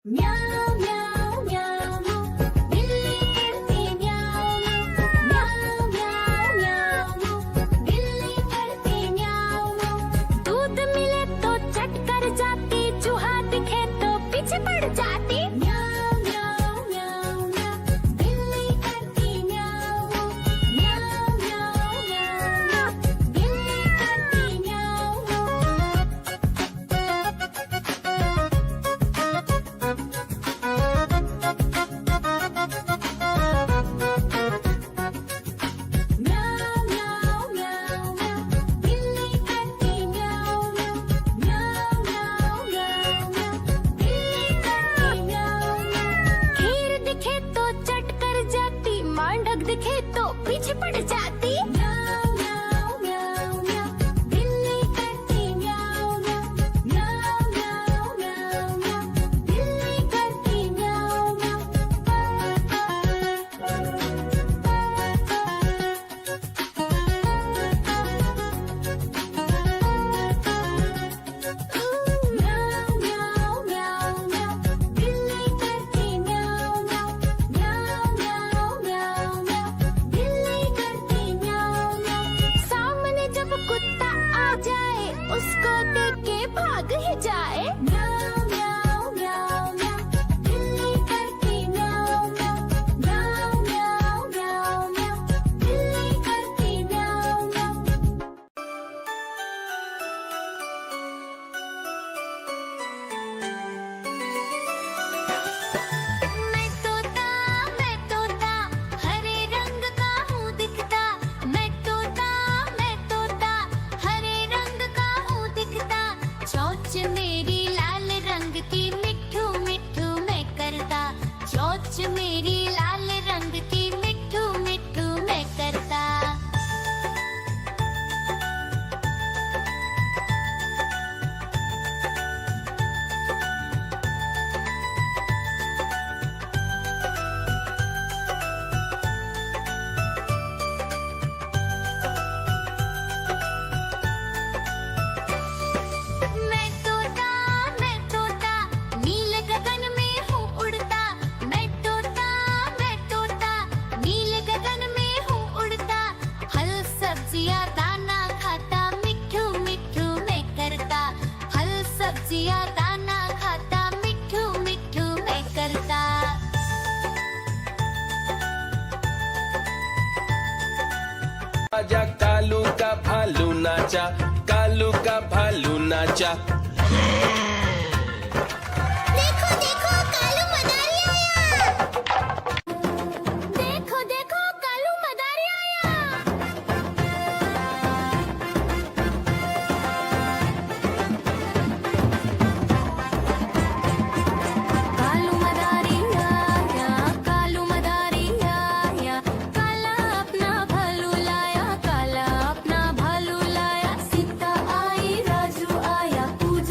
म्याऊं म्याऊं म्याऊं बिल्ली करती म्याऊं म्याऊं म्याऊं म्याऊं बिल्ली करती म्याऊं। दूध मिले तो चट कर जाती, चूहा दिखे तो पीछे पड़ जाती। म्याऊं म्याऊं म्याऊं म्याऊं बिल्ली करती म्याऊं म्याऊं म्याऊं म्याऊं बिल्ली करती म्याऊं। म्याऊं म्याऊं म्याऊं म्याऊं बिल्ली करती म्याऊं म्याऊं म्याऊं म्याऊं म्याऊं बिल्ली करती म्याऊं। खीर दिखे तो चट कर जाती, मांडक दिखे तो पीछे पड़ जाती। म्याऊं म्याऊं म्याऊं म्याऊं बिल्ली करती म्याऊं म्याऊं म्याऊं म्याऊं म्याऊं म्याऊं बिल्ली करती म्याऊं म्याऊं म्याऊं म्याऊं म्याऊं बिल्ली करती म्याऊं म्याऊं म्याऊं म्याऊं म्याऊं म्याऊं बिल्ली करती म्याऊं म्याऊं। सामने जब कुत्ता आ जाए, उसको देख के भाग ही जाए। म्याऊं म्याऊं म्याऊं म्याऊं बिल्ली करती म्याऊं म्याऊं म्याऊं म्याऊं म्याऊं म्याऊं बिल्ली करती म्याऊं म्याऊं। मैं तोता हरे रंग का हूँ दिखता। मैं तोता हरे रंग का हूँ दिखता। चोंच मेरी लाल रंग की, मिट्ठू मिट्ठू मैं करता। चोंच मेरी लाल रंग की, मिट्ठू मिट्ठू मैं करता। मैं तोता नीले गगन में हूँ उड़ता। मैं तोता नीले गगन में हूँ उड़ता। फल सब्जियाँ दाना खाता, मिट्ठू मिट्ठू मैं करता। फल सब्जियाँ दाना खाता, मिट्ठू मिट्ठू मैं करता। आजा कालू का भालू नाचा, कालू का भालू नाचा। देखो देखो कालू मदारी आया। देखो देखो कालू मदारी आया। कालू मदारी आया, कालू मदारी आया। काला अपना भालू लाया, काला अपना भालू लाया। सीता आई राजू आया, पूजा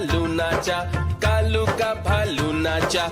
भालू नाचा कालू का भालू नाचा